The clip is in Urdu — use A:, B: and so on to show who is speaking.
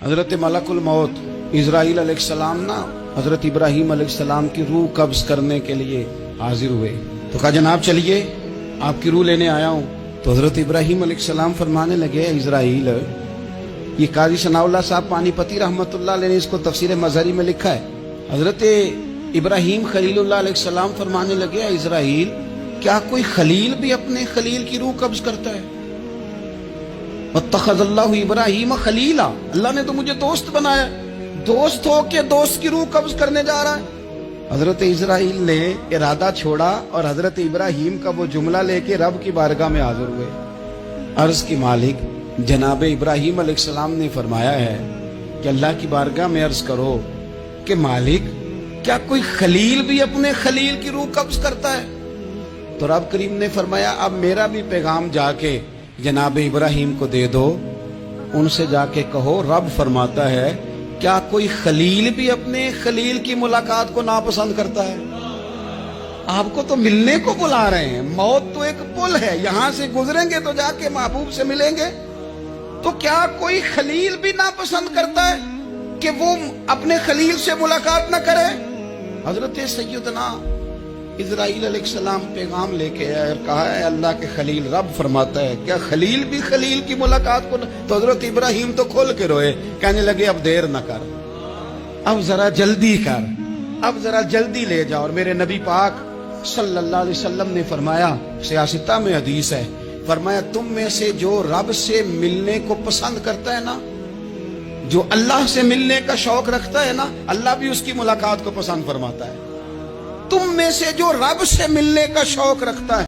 A: حضرت ملکل موت اسرائیل علیہ السلام نا حضرت ابراہیم علیہ السلام کی روح قبض کرنے کے لیے حاضر ہوئے تو کہا جناب چلیے آپ کی روح لینے آیا ہوں۔ تو حضرت ابراہیم علیہ السلام فرمانے لگے اسرائیل، یہ قاضی ثناء اللہ صاحب پانی پتی رحمت اللہ علیہ نے اس کو تفسیر مظہری میں لکھا ہے۔ حضرت ابراہیم خلیل اللہ علیہ السلام فرمانے لگے اسرائیل، کیا کوئی خلیل بھی اپنے خلیل کی روح قبض کرتا ہے؟ واتخذ اللہ ابراہیم خلیلا، اللہ نے تو مجھے دوست بنایا، دوست ہو کے دوست کی روح قبض کرنے جا رہا ہے۔ حضرت اسرائیل نے ارادہ چھوڑا اور حضرت ابراہیم کا وہ جملہ لے کے رب کی بارگاہ میں حاضر ہوئے۔ عرض کی مالک جناب ابراہیم علیہ السلام نے فرمایا ہے کہ اللہ کی بارگاہ میں عرض کرو کہ مالک کیا کوئی خلیل بھی اپنے خلیل کی روح قبض کرتا ہے؟ تو رب کریم نے فرمایا اب میرا بھی پیغام جا کے جناب ابراہیم کو دے دو، ان سے جا کے کہو رب فرماتا ہے کیا کوئی خلیل بھی اپنے خلیل کی ملاقات کو ناپسند کرتا ہے؟ آپ کو تو ملنے کو بلا رہے ہیں، موت تو ایک پل ہے، یہاں سے گزریں گے تو جا کے محبوب سے ملیں گے، تو کیا کوئی خلیل بھی ناپسند کرتا ہے کہ وہ اپنے خلیل سے ملاقات نہ کرے؟ حضرت سیدنا اسرائیل علیہ السلام پیغام لے کے آئے اور کہا ہے اللہ کے خلیل رب فرماتا ہے کیا خلیل بھی خلیل کی ملاقات کو تو حضرت ابراہیم تو کھول کے روئے، کہنے لگے اب دیر نہ کر، اب ذرا جلدی کر، اب ذرا جلدی لے جا۔ اور میرے نبی پاک صلی اللہ علیہ وسلم نے فرمایا، سیاستہ میں حدیث ہے، فرمایا تم میں سے جو رب سے ملنے کو پسند کرتا ہے نا، جو اللہ سے ملنے کا شوق رکھتا ہے نا، اللہ بھی اس کی ملاقات کو پسند فرماتا ہے۔ تم میں سے جو رب سے ملنے کا شوق رکھتا ہے